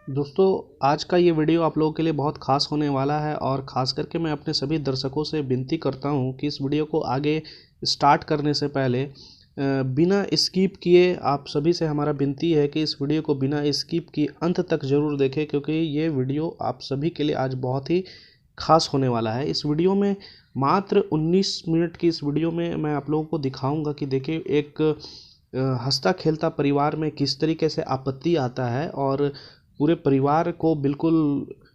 दोस्तों, आज का ये वीडियो आप लोगों के लिए बहुत ख़ास होने वाला है और ख़ास करके मैं अपने सभी दर्शकों से विनती करता हूँ कि इस वीडियो को आगे स्टार्ट करने से पहले बिना स्किप किए आप सभी से हमारा विनती है कि इस वीडियो को बिना स्किप किए अंत तक ज़रूर देखें, क्योंकि ये वीडियो आप सभी के लिए आज बहुत ही ख़ास होने वाला है। इस वीडियो में मात्र 19 मिनट की इस वीडियो में मैं आप लोगों को दिखाऊंगा कि देखिए एक हंसता खेलता परिवार में किस तरीके से आपत्ति आता है और पूरे परिवार को बिल्कुल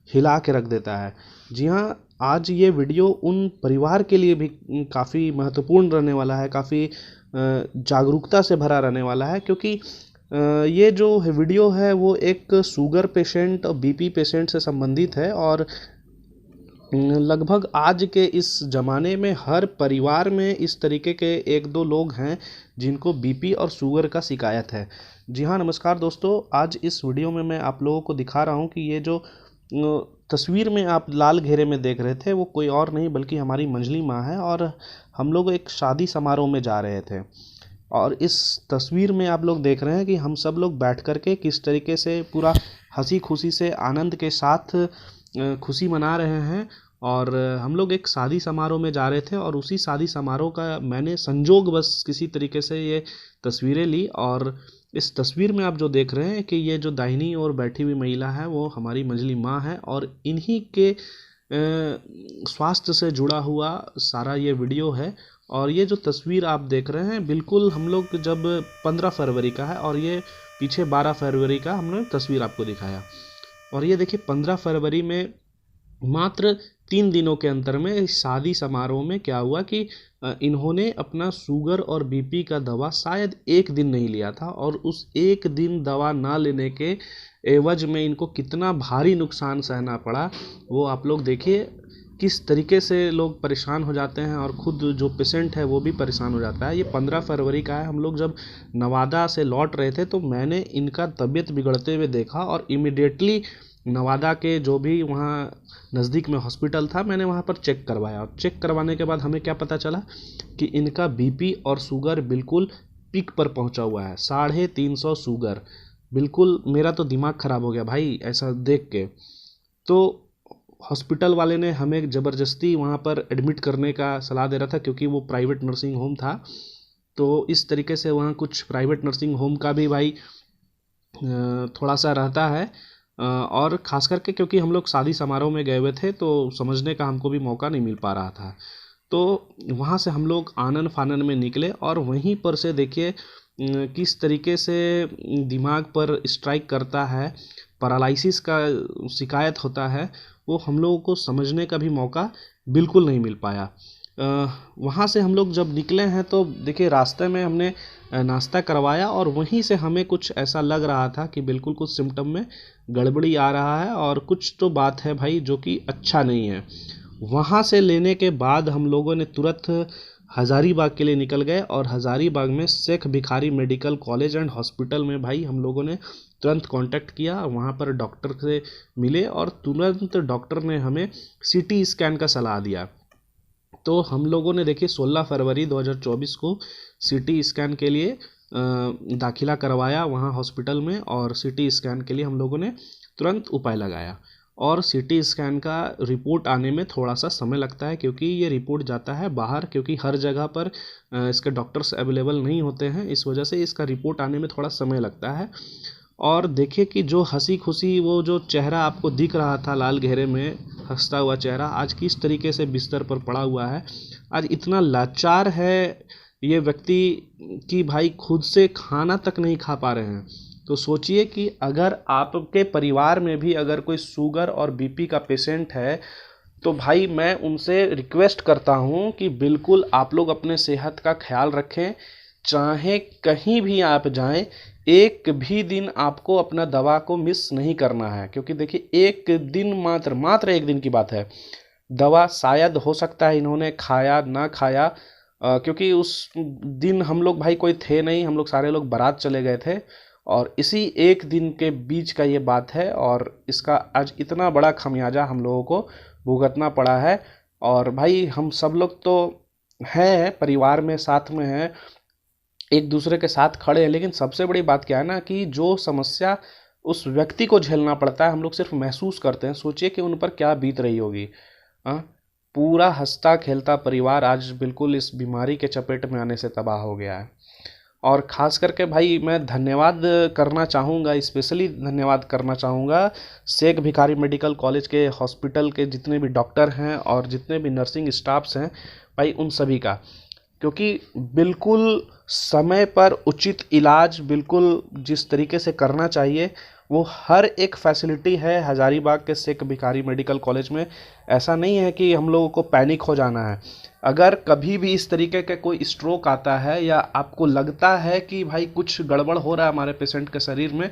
हिला के रख देता है। जी हाँ, आज ये वीडियो उन परिवार के लिए भी काफ़ी महत्वपूर्ण रहने वाला है, काफ़ी जागरूकता से भरा रहने वाला है, क्योंकि ये जो वीडियो है वो एक शुगर पेशेंट और बीपी पेशेंट से संबंधित है। और लगभग आज के इस ज़माने में हर परिवार में इस तरीके के एक दो लोग हैं जिनको बीपी और शुगर का शिकायत है। जी हाँ, नमस्कार दोस्तों, आज इस वीडियो में मैं आप लोगों को दिखा रहा हूँ कि ये जो तस्वीर में आप लाल घेरे में देख रहे थे वो कोई और नहीं बल्कि हमारी मंजली माँ है। और हम लोग एक शादी समारोह में जा रहे थे और इस तस्वीर में आप लोग देख रहे हैं कि हम सब लोग बैठ कर के किस तरीके से पूरा हंसी खुशी से आनंद के साथ खुशी मना रहे हैं। और हम लोग एक शादी समारोह में जा रहे थे और उसी शादी समारोह का मैंने संजोग बस किसी तरीके से ये तस्वीरें ली। और इस तस्वीर में आप जो देख रहे हैं कि ये जो दाहिनी ओर बैठी हुई महिला है वो हमारी मंजली माँ है और इन्हीं के स्वास्थ्य से जुड़ा हुआ सारा ये वीडियो है। और ये जो तस्वीर आप देख रहे हैं बिल्कुल हम लोग जब 15 फरवरी का है और ये पीछे 12 फरवरी का हमने तस्वीर आपको दिखाया। और ये देखिए 15 फरवरी में मात्र 3 दिनों के अंतर में इस शादी समारोह में क्या हुआ कि इन्होंने अपना शुगर और बीपी का दवा शायद एक दिन नहीं लिया था और उस एक दिन दवा ना लेने के एवज में इनको कितना भारी नुकसान सहना पड़ा वो आप लोग देखिए। किस तरीके से लोग परेशान हो जाते हैं और ख़ुद जो पेशेंट है वो भी परेशान हो जाता है। ये 15 फरवरी का है। हम लोग जब नवादा से लौट रहे थे तो मैंने इनका तबीयत बिगड़ते हुए देखा और इमिडिएटली नवादा के जो भी वहाँ नज़दीक में हॉस्पिटल था मैंने वहाँ पर चेक करवाया। और चेक करवाने के बाद हमें क्या पता चला कि इनका बीपी और शुगर बिल्कुल पीक पर पहुँचा हुआ है, 350 शुगर। बिल्कुल मेरा तो दिमाग ख़राब हो गया भाई ऐसा देख के। तो हॉस्पिटल वाले ने हमें ज़बरदस्ती वहाँ पर एडमिट करने का सलाह दे रहा था, क्योंकि वो प्राइवेट नर्सिंग होम था। तो इस तरीके से वहाँ कुछ प्राइवेट नर्सिंग होम का भी भाई थोड़ा सा रहता है। और ख़ास करके क्योंकि हम लोग शादी समारोह में गए हुए थे तो समझने का हमको भी मौका नहीं मिल पा रहा था। तो वहाँ से हम लोग आनन फानन में निकले और वहीं पर से देखिए किस तरीके से दिमाग पर स्ट्राइक करता है, पैरालिसिस का शिकायत होता है, वो हम लोगों को समझने का भी मौका बिल्कुल नहीं मिल पाया। वहाँ से हम लोग जब निकले हैं तो देखिए रास्ते में हमने नाश्ता करवाया और वहीं से हमें कुछ ऐसा लग रहा था कि बिल्कुल कुछ सिम्टम में गड़बड़ी आ रहा है और कुछ तो बात है भाई जो कि अच्छा नहीं है। वहाँ से लेने के बाद हम लोगों ने तुरंत हज़ारीबाग के लिए निकल गए और हज़ारीबाग में Sheikh Bhikhari medical college and hospital में भाई हम लोगों ने तुरंत कांटेक्ट किया। वहाँ पर डॉक्टर से मिले और तुरंत डॉक्टर ने हमें सीटी स्कैन का सलाह दिया। तो हम लोगों ने देखिए 16 फरवरी 2024 को सीटी स्कैन के लिए दाखिला करवाया वहाँ हॉस्पिटल में। और सीटी स्कैन के लिए हम लोगों ने तुरंत उपाय लगाया और सीटी स्कैन का रिपोर्ट आने में थोड़ा सा समय लगता है, क्योंकि ये रिपोर्ट जाता है बाहर, क्योंकि हर जगह पर इसके डॉक्टर्स अवेलेबल नहीं होते हैं, इस वजह से इसका रिपोर्ट आने में थोड़ा समय लगता है। और देखिए कि जो हंसी खुशी वो जो चेहरा आपको दिख रहा था लाल घेरे में हंसता हुआ चेहरा आज किस तरीके से बिस्तर पर पड़ा हुआ है। आज इतना लाचार है ये व्यक्ति कि भाई खुद से खाना तक नहीं खा पा रहे हैं। तो सोचिए कि अगर आपके परिवार में भी अगर कोई शुगर और बीपी का पेशेंट है तो भाई मैं उनसे रिक्वेस्ट करता हूँ कि बिल्कुल आप लोग अपने सेहत का ख्याल रखें। चाहे कहीं भी आप जाएं, एक भी दिन आपको अपना दवा को मिस नहीं करना है, क्योंकि देखिए एक दिन मात्र एक दिन की बात है। दवा शायद हो सकता है इन्होंने खाया ना खाया, क्योंकि उस दिन हम लोग भाई कोई थे नहीं, हम लोग सारे लोग बारात चले गए थे और इसी एक दिन के बीच का ये बात है। और इसका आज इतना बड़ा खमियाजा हम लोगों को भुगतना पड़ा है। और भाई हम सब लोग तो हैं परिवार में, साथ में हैं, एक दूसरे के साथ खड़े हैं, लेकिन सबसे बड़ी बात क्या है ना कि जो समस्या उस व्यक्ति को झेलना पड़ता है, हम लोग सिर्फ महसूस करते हैं। सोचिए कि उन पर क्या बीत रही होगी। हाँ, पूरा हंसता खेलता परिवार आज बिल्कुल इस बीमारी के चपेट में आने से तबाह हो गया है। और ख़ास करके भाई मैं धन्यवाद करना चाहूँगा, स्पेशली धन्यवाद करना चाहूँगा शेख भिखारी मेडिकल कॉलेज के हॉस्पिटल के जितने भी डॉक्टर हैं और जितने भी नर्सिंग स्टाफ्स हैं भाई, उन सभी का, क्योंकि बिल्कुल समय पर उचित इलाज बिल्कुल जिस तरीके से करना चाहिए वो हर एक फैसिलिटी है हज़ारीबाग के शेख भिखारी मेडिकल कॉलेज में। ऐसा नहीं है कि हम लोगों को पैनिक हो जाना है। अगर कभी भी इस तरीके का कोई स्ट्रोक आता है या आपको लगता है कि भाई कुछ गड़बड़ हो रहा है हमारे पेशेंट के शरीर में,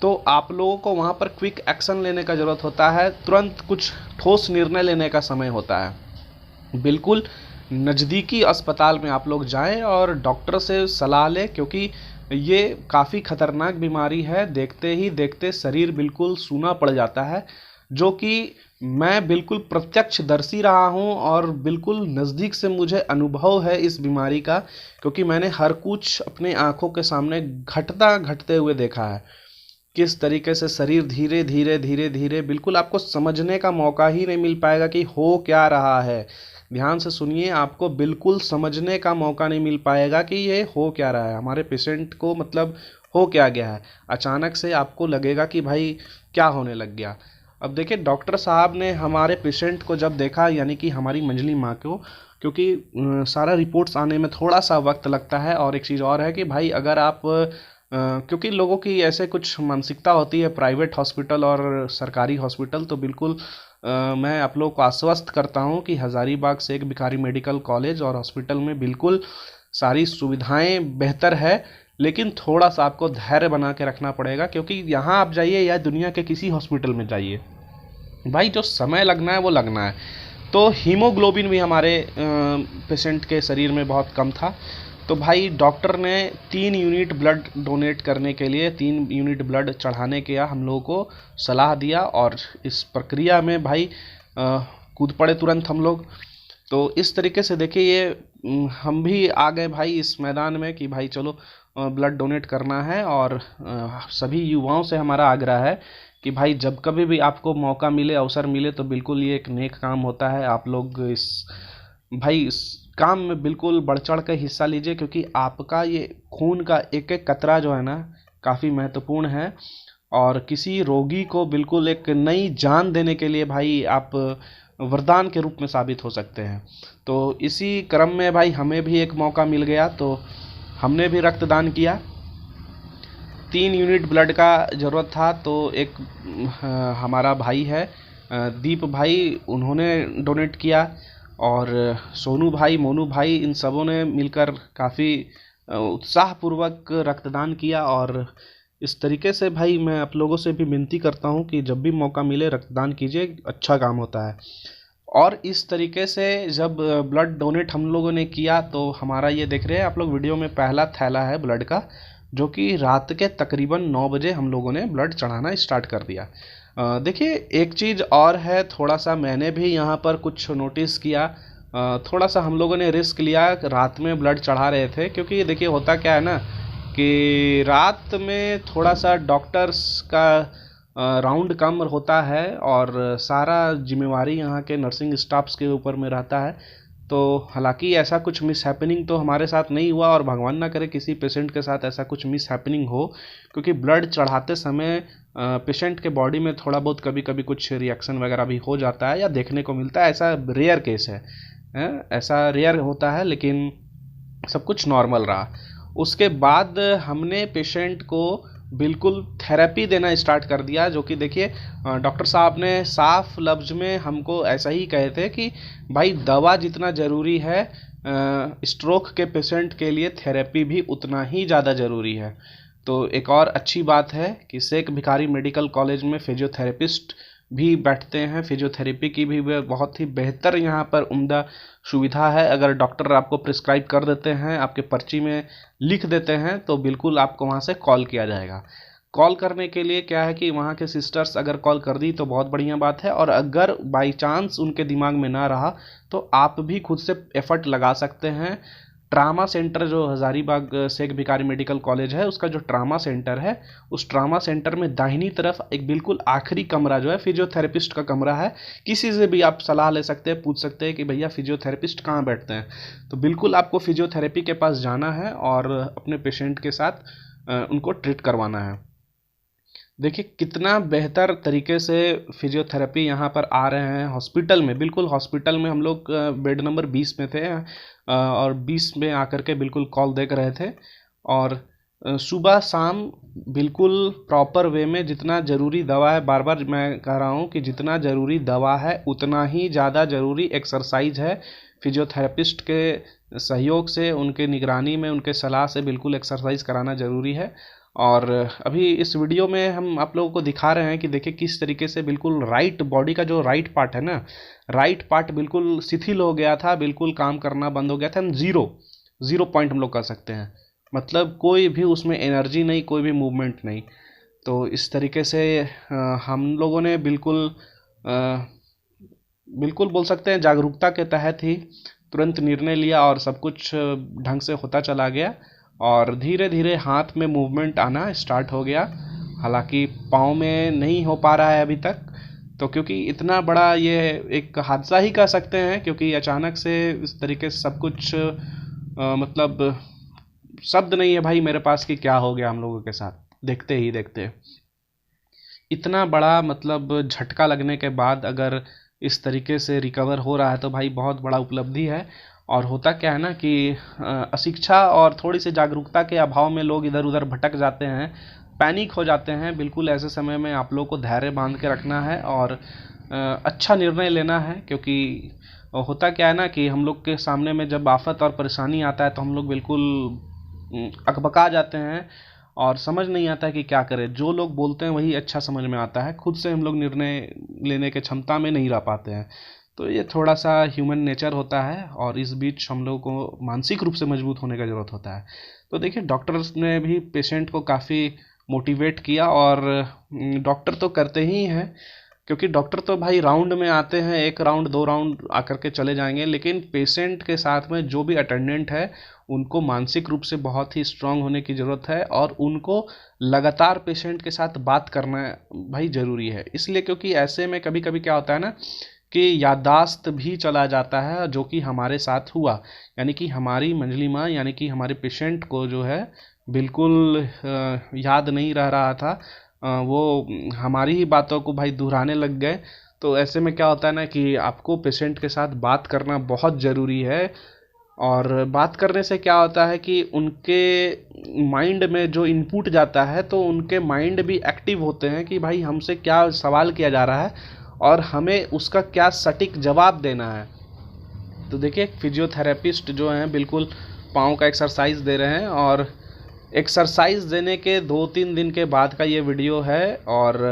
तो आप लोगों को वहाँ पर क्विक एक्शन लेने का ज़रूरत होता है। तुरंत कुछ ठोस निर्णय लेने का समय होता है। बिल्कुल नज़दीकी अस्पताल में आप लोग जाएं और डॉक्टर से सलाह लें, क्योंकि ये काफ़ी खतरनाक बीमारी है। देखते ही देखते शरीर बिल्कुल सूना पड़ जाता है, जो कि मैं बिल्कुल प्रत्यक्षदर्शी रहा हूँ और बिल्कुल नज़दीक से मुझे अनुभव है इस बीमारी का, क्योंकि मैंने हर कुछ अपने आँखों के सामने घटते हुए देखा है। किस तरीके से शरीर धीरे धीरे धीरे धीरे, बिल्कुल आपको समझने का मौका ही नहीं मिल पाएगा कि हो क्या रहा है। ध्यान से सुनिए, आपको बिल्कुल समझने का मौका नहीं मिल पाएगा कि ये हो क्या रहा है, हमारे पेशेंट को मतलब हो क्या गया है। अचानक से आपको लगेगा कि भाई क्या होने लग गया। अब देखिए, डॉक्टर साहब ने हमारे पेशेंट को जब देखा, यानी कि हमारी मंजली माँ को, क्योंकि सारा रिपोर्ट्स आने में थोड़ा सा वक्त लगता है। और एक चीज़ और है कि भाई अगर आप क्योंकि लोगों की ऐसे कुछ मानसिकता होती है प्राइवेट हॉस्पिटल और सरकारी हॉस्पिटल, तो बिल्कुल मैं आप लोगों को आश्वस्त करता हूं कि हज़ारीबाग शेख भिखारी मेडिकल कॉलेज और हॉस्पिटल में बिल्कुल सारी सुविधाएं बेहतर है। लेकिन थोड़ा सा आपको धैर्य बना के रखना पड़ेगा, क्योंकि यहाँ आप जाइए या दुनिया के किसी हॉस्पिटल में जाइए भाई, जो समय लगना है वो लगना है। तो हीमोग्लोबिन भी हमारे पेशेंट के शरीर में बहुत कम था। तो भाई डॉक्टर ने 3 यूनिट ब्लड डोनेट करने के लिए 3 यूनिट ब्लड चढ़ाने के हम लोगों को सलाह दिया, और इस प्रक्रिया में भाई कूद पड़े तुरंत हम लोग। तो इस तरीके से देखिए, ये हम भी आ गए भाई इस मैदान में कि भाई चलो ब्लड डोनेट करना है। और सभी युवाओं से हमारा आग्रह है कि भाई जब कभी भी आपको मौका मिले, अवसर मिले, तो बिल्कुल ये एक नेक काम होता है। आप लोग इस काम में बिल्कुल बढ़ चढ़ कर हिस्सा लीजिए, क्योंकि आपका ये खून का एक एक कतरा जो है ना, काफ़ी महत्वपूर्ण है। और किसी रोगी को बिल्कुल एक नई जान देने के लिए भाई आप वरदान के रूप में साबित हो सकते हैं। तो इसी क्रम में भाई हमें भी एक मौका मिल गया, तो हमने भी रक्तदान किया। 3 यूनिट ब्लड का ज़रूरत था, तो एक हमारा भाई है दीप भाई, उन्होंने डोनेट किया। और सोनू भाई, मोनू भाई, इन सबों ने मिलकर काफ़ी उत्साहपूर्वक रक्तदान किया। और इस तरीके से भाई मैं आप लोगों से भी विनती करता हूं कि जब भी मौका मिले रक्तदान कीजिए, अच्छा काम होता है। और इस तरीके से जब ब्लड डोनेट हम लोगों ने किया, तो हमारा ये देख रहे हैं आप लोग वीडियो में, पहला थैला है ब्लड का, जो कि रात के तकरीबन 9 बजे हम लोगों ने ब्लड चढ़ाना स्टार्ट कर दिया। देखिए, एक चीज़ और है, थोड़ा सा मैंने भी यहाँ पर कुछ नोटिस किया। थोड़ा सा हम लोगों ने रिस्क लिया, रात में ब्लड चढ़ा रहे थे, क्योंकि देखिए होता क्या है ना कि रात में थोड़ा सा डॉक्टर्स का राउंड कम होता है और सारा जिम्मेवारी यहाँ के नर्सिंग स्टाफ्स के ऊपर में रहता है। तो हालांकि ऐसा कुछ मिस हैपनिंग तो हमारे साथ नहीं हुआ, और भगवान ना करे किसी पेशेंट के साथ ऐसा कुछ मिस हैपनिंग हो, क्योंकि ब्लड चढ़ाते समय पेशेंट के बॉडी में थोड़ा बहुत कभी कभी कुछ रिएक्शन वगैरह भी हो जाता है या देखने को मिलता है। ऐसा रेयर केस है, ऐसा रेयर होता है, लेकिन सब कुछ नॉर्मल रहा। उसके बाद हमने पेशेंट को बिल्कुल थेरेपी देना स्टार्ट कर दिया, जो कि देखिए डॉक्टर साहब ने साफ लफ्ज़ में हमको ऐसा ही कहे थे कि भाई दवा जितना ज़रूरी है स्ट्रोक के पेशेंट के लिए थेरेपी भी उतना ही ज़्यादा ज़रूरी है। तो एक और अच्छी बात है कि शेख भिखारी मेडिकल कॉलेज में फिजियोथेरेपिस्ट भी बैठते हैं। फिजियोथेरेपी की भी बहुत ही बेहतर यहाँ पर उम्दा सुविधा है। अगर डॉक्टर आपको प्रिस्क्राइब कर देते हैं, आपके पर्ची में लिख देते हैं, तो बिल्कुल आपको वहाँ से कॉल किया जाएगा। कॉल करने के लिए क्या है कि वहाँ के सिस्टर्स अगर कॉल कर दी तो बहुत बढ़िया बात है, और अगर बाई चांस उनके दिमाग में ना रहा तो आप भी खुद से एफर्ट लगा सकते हैं। ट्रामा सेंटर जो हज़ारीबाग शेख भिखारी मेडिकल कॉलेज है, उसका जो ट्रामा सेंटर है, उस ट्रामा सेंटर में दाहिनी तरफ एक बिल्कुल आखिरी कमरा जो है फिजियोथेरेपिस्ट का कमरा है। किसी से भी आप सलाह ले सकते हैं, पूछ सकते हैं कि भैया फिजियोथेरेपिस्ट कहाँ बैठते हैं। तो बिल्कुल आपको फिजियोथेरेपी के पास जाना है और अपने पेशेंट के साथ उनको ट्रीट करवाना है। देखिए कितना बेहतर तरीके से फिजियोथेरेपी यहाँ पर आ रहे हैं हॉस्पिटल में। बिल्कुल हॉस्पिटल में हम लोग बेड नंबर 20 में थे और 20 में आकर के बिल्कुल कॉल देख रहे थे। और सुबह शाम बिल्कुल प्रॉपर वे में जितना ज़रूरी दवा है, बार बार मैं कह रहा हूँ कि जितना ज़रूरी दवा है उतना ही ज़्यादा ज़रूरी एक्सरसाइज है। फिजियोथेरेपिस्ट के सहयोग से, उनके निगरानी में, उनके सलाह से बिल्कुल एक्सरसाइज कराना ज़रूरी है। और अभी इस वीडियो में हम आप लोगों को दिखा रहे हैं कि देखिए किस तरीके से बिल्कुल राइट बॉडी का जो राइट पार्ट है ना, राइट पार्ट बिल्कुल शिथिल हो गया था, बिल्कुल काम करना बंद हो गया था। हम ज़ीरो पॉइंट हम लोग कर सकते हैं, मतलब कोई भी उसमें एनर्जी नहीं, कोई भी मूवमेंट नहीं। तो इस तरीके से हम लोगों ने बिल्कुल बोल सकते हैं जागरूकता के तहत ही तुरंत निर्णय लिया और सब कुछ ढंग से होता चला गया और धीरे धीरे हाथ में मूवमेंट आना स्टार्ट हो गया। हालांकि पाँव में नहीं हो पा रहा है अभी तक, तो क्योंकि इतना बड़ा ये एक हादसा ही कह सकते हैं, क्योंकि अचानक से इस तरीके से सब कुछ मतलब शब्द नहीं है भाई मेरे पास कि क्या हो गया हम लोगों के साथ। देखते ही देखते इतना बड़ा मतलब झटका लगने के बाद अगर इस तरीके से रिकवर हो रहा है तो भाई बहुत बड़ा उपलब्धि है। और होता क्या है ना कि अशिक्षा और थोड़ी सी जागरूकता के अभाव में लोग इधर उधर भटक जाते हैं, पैनिक हो जाते हैं। बिल्कुल ऐसे समय में आप लोग को धैर्य बांध के रखना है और अच्छा निर्णय लेना है, क्योंकि होता क्या है ना कि हम लोग के सामने में जब आफत और परेशानी आता है तो हम लोग बिल्कुल अकबका जाते हैं और समझ नहीं आता है कि क्या करें। जो लोग बोलते हैं वही अच्छा समझ में आता है, खुद से हम लोग निर्णय लेने के क्षमता में नहीं रह पाते हैं। तो ये थोड़ा सा ह्यूमन नेचर होता है और इस बीच हम लोग को मानसिक रूप से मजबूत होने का ज़रूरत होता है। तो देखिए डॉक्टर्स ने भी पेशेंट को काफ़ी मोटिवेट किया और डॉक्टर तो करते ही हैं, क्योंकि डॉक्टर तो भाई राउंड में आते हैं, 1 राउंड 2 राउंड आकर के चले जाएंगे, लेकिन पेशेंट के साथ में जो भी अटेंडेंट है उनको मानसिक रूप से बहुत ही स्ट्रांग होने की ज़रूरत है और उनको लगातार पेशेंट के साथ बात करना भाई ज़रूरी है। इसलिए क्योंकि ऐसे में कभी कभी क्या होता है ना कि याददाश्त भी चला जाता है, जो कि हमारे साथ हुआ। यानी कि हमारी मंजली माँ यानी कि हमारे पेशेंट को जो है बिल्कुल याद नहीं रह रहा था, वो हमारी ही बातों को भाई दोहराने लग गए। तो ऐसे में क्या होता है ना कि आपको पेशेंट के साथ बात करना बहुत ज़रूरी है। और बात करने से क्या होता है कि उनके माइंड में जो इनपुट जाता है तो उनके माइंड भी एक्टिव होते हैं कि भाई हमसे क्या सवाल किया जा रहा है और हमें उसका क्या सटीक जवाब देना है। तो देखिए फिजियोथेरेपिस्ट जो हैं बिल्कुल पाँव का एक्सरसाइज दे रहे हैं और एक्सरसाइज देने के 2-3 दिन के बाद का ये वीडियो है और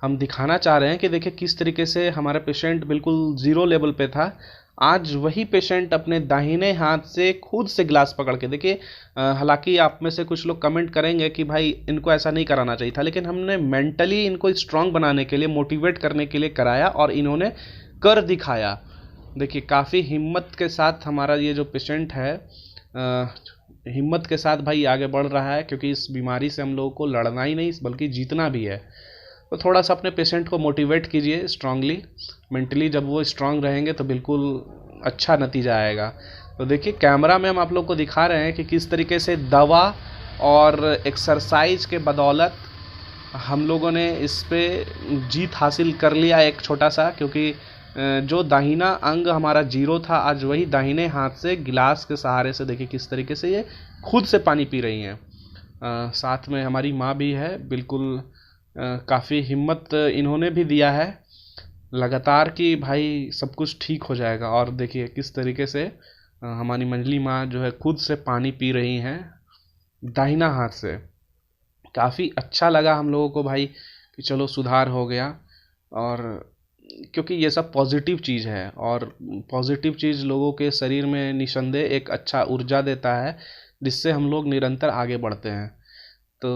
हम दिखाना चाह रहे हैं कि देखिए किस तरीके से हमारा पेशेंट बिल्कुल ज़ीरो लेवल पे था। आज वही पेशेंट अपने दाहिने हाथ से खुद से गिलास पकड़ के देखिए, हालांकि आप में से कुछ लोग कमेंट करेंगे कि भाई इनको ऐसा नहीं कराना चाहिए था, लेकिन हमने मेंटली इनको स्ट्रांग बनाने के लिए, मोटिवेट करने के लिए कराया और इन्होंने कर दिखाया। देखिए काफ़ी हिम्मत के साथ हमारा ये जो पेशेंट है हिम्मत के साथ भाई आगे बढ़ रहा है, क्योंकि इस बीमारी से हम लोगों को लड़ना ही नहीं बल्कि जीतना भी है। तो थोड़ा सा अपने पेशेंट को मोटिवेट कीजिए स्ट्रांगली, मेंटली जब वो स्ट्रांग रहेंगे तो बिल्कुल अच्छा नतीजा आएगा। तो देखिए कैमरा में हम आप लोग को दिखा रहे हैं कि किस तरीके से दवा और एक्सरसाइज के बदौलत हम लोगों ने इस पे जीत हासिल कर लिया एक छोटा सा, क्योंकि जो दाहिना अंग हमारा ज़ीरो था आज वही दाहिने हाथ से गिलास के सहारे से देखिए किस तरीके से ये खुद से पानी पी रही हैं। साथ में हमारी माँ भी है, बिल्कुल काफ़ी हिम्मत इन्होंने भी दिया है लगातार कि भाई सब कुछ ठीक हो जाएगा। और देखिए किस तरीके से हमारी मंजली माँ जो है खुद से पानी पी रही हैं दाहिना हाथ से। काफ़ी अच्छा लगा हम लोगों को भाई कि चलो सुधार हो गया, और क्योंकि ये सब पॉजिटिव चीज़ है और पॉजिटिव चीज़ लोगों के शरीर में निसंदेह एक अच्छा ऊर्जा देता है, जिससे हम लोग निरंतर आगे बढ़ते हैं। तो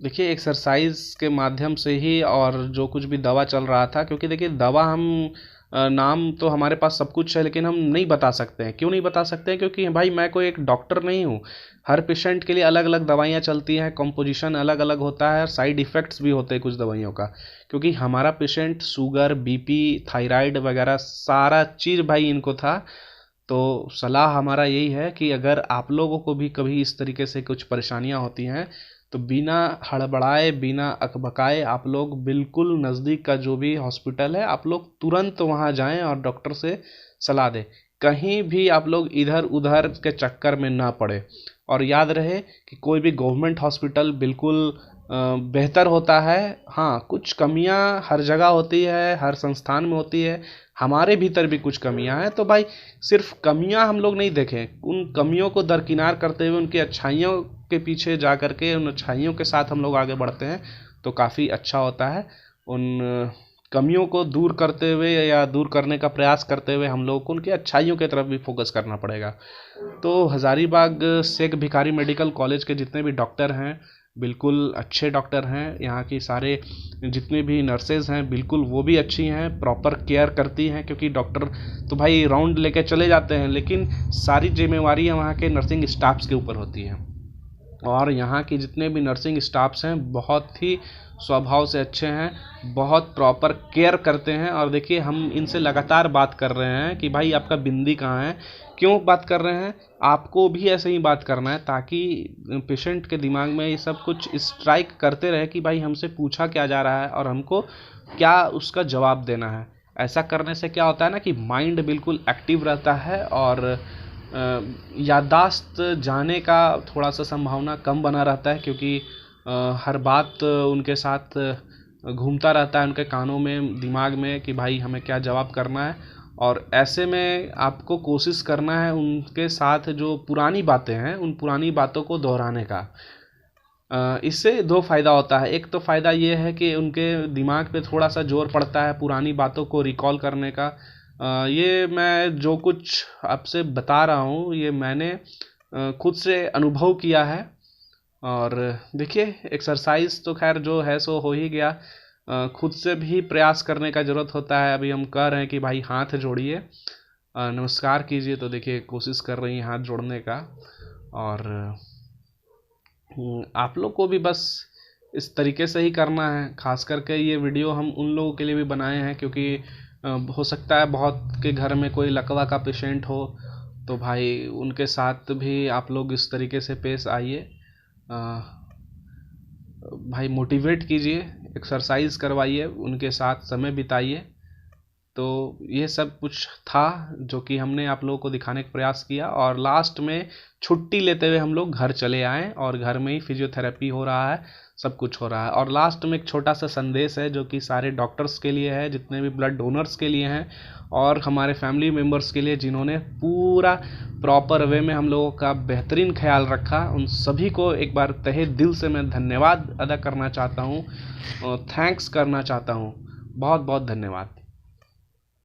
देखिए एक्सरसाइज के माध्यम से ही और जो कुछ भी दवा चल रहा था, क्योंकि देखिए दवा हम नाम तो हमारे पास सब कुछ है, लेकिन हम नहीं बता सकते हैं। क्यों नहीं बता सकते हैं? क्योंकि भाई मैं कोई एक डॉक्टर नहीं हूँ। हर पेशेंट के लिए अलग अलग दवाइयाँ चलती हैं, कंपोजिशन अलग अलग होता है, साइड इफ़ेक्ट्स भी होते हैं कुछ दवाइयों का। क्योंकि हमारा पेशेंट शुगर, बीपी, थायराइड वगैरह सारा चीज़ भाई इनको था। तो सलाह हमारा यही है कि अगर आप लोगों को भी कभी इस तरीके से कुछ परेशानियां होती हैं तो बिना हड़बड़ाए, बिना अकबकाए आप लोग बिल्कुल नज़दीक का जो भी हॉस्पिटल है आप लोग तुरंत वहां जाएं और डॉक्टर से सलाह दें। कहीं भी आप लोग इधर उधर के चक्कर में ना पड़े। और याद रहे कि कोई भी गवर्नमेंट हॉस्पिटल बिल्कुल बेहतर होता है। हाँ, कुछ कमियां हर जगह होती है, हर संस्थान में होती है, हमारे भीतर भी कुछ कमियां हैं। तो भाई सिर्फ कमियां हम लोग नहीं देखें, उन कमियों को दरकिनार करते हुए उनकी अच्छाइयों के पीछे जा करके उन अच्छाइयों के साथ हम लोग आगे बढ़ते हैं तो काफ़ी अच्छा होता है। उन कमियों को दूर करते हुए या दूर करने का प्रयास करते हुए हम लोग को उनकी अच्छाइयों की तरफ भी फोकस करना पड़ेगा। तो हज़ारीबाग शेख भिखारी मेडिकल कॉलेज के जितने भी डॉक्टर हैं बिल्कुल अच्छे डॉक्टर हैं। यहाँ की सारे जितने भी नर्सेज हैं बिल्कुल वो भी अच्छी हैं, प्रॉपर केयर करती हैं। क्योंकि डॉक्टर तो भाई राउंड लेके चले जाते हैं, लेकिन सारी जिम्मेवारियाँ वहाँ के नर्सिंग स्टाफ्स के ऊपर होती हैं। और यहाँ के जितने भी नर्सिंग स्टाफ्स हैं बहुत ही स्वभाव से अच्छे हैं, बहुत प्रॉपर केयर करते हैं। और देखिए हम इनसे लगातार बात कर रहे हैं कि भाई आपका बिंदी कहाँ है। क्यों बात कर रहे हैं? आपको भी ऐसे ही बात करना है ताकि पेशेंट के दिमाग में ये सब कुछ स्ट्राइक करते रहे कि भाई हमसे पूछा क्या जा रहा है और हमको क्या उसका जवाब देना है। ऐसा करने से क्या होता है ना कि माइंड बिल्कुल एक्टिव रहता है और याददाश्त जाने का थोड़ा सा संभावना कम बना रहता है। क्योंकि हर बात उनके साथ घूमता रहता है उनके कानों में, दिमाग में कि भाई हमें क्या जवाब करना है। और ऐसे में आपको कोशिश करना है उनके साथ जो पुरानी बातें हैं उन पुरानी बातों को दोहराने का। इससे दो फ़ायदा होता है। एक तो फ़ायदा ये है कि उनके दिमाग पे थोड़ा सा जोर पड़ता है पुरानी बातों को रिकॉल करने का। ये मैं जो कुछ आपसे बता रहा हूँ ये मैंने खुद से अनुभव किया है। और देखिए एक्सरसाइज तो खैर जो है सो हो ही गया, खुद से भी प्रयास करने का ज़रूरत होता है। अभी हम कह रहे हैं कि भाई हाथ जोड़िए, नमस्कार कीजिए, तो देखिए कोशिश कर रही हैं हाथ जोड़ने का। और आप लोग को भी बस इस तरीके से ही करना है। खास करके ये वीडियो हम उन लोगों के लिए भी बनाए हैं क्योंकि हो सकता है बहुत के घर में कोई लकवा का पेशेंट हो, तो भाई उनके साथ भी आप लोग इस तरीके से पेश आइए। भाई मोटिवेट कीजिए, एक्सरसाइज करवाइए, उनके साथ समय बिताइए। तो ये सब कुछ था जो कि हमने आप लोगों को दिखाने का प्रयास किया। और लास्ट में छुट्टी लेते हुए हम लोग घर चले आए और घर में ही फिजियोथेरेपी हो रहा है, सब कुछ हो रहा है। और लास्ट में एक छोटा सा संदेश है जो कि सारे डॉक्टर्स के लिए है, जितने भी ब्लड डोनर्स के लिए हैं और हमारे फैमिली मेम्बर्स के लिए जिन्होंने पूरा प्रॉपर वे में हम लोगों का बेहतरीन ख्याल रखा। उन सभी को एक बार तहे दिल से मैं धन्यवाद अदा करना चाहता हूँ, थैंक्स करना चाहता हूँ। बहुत बहुत धन्यवाद।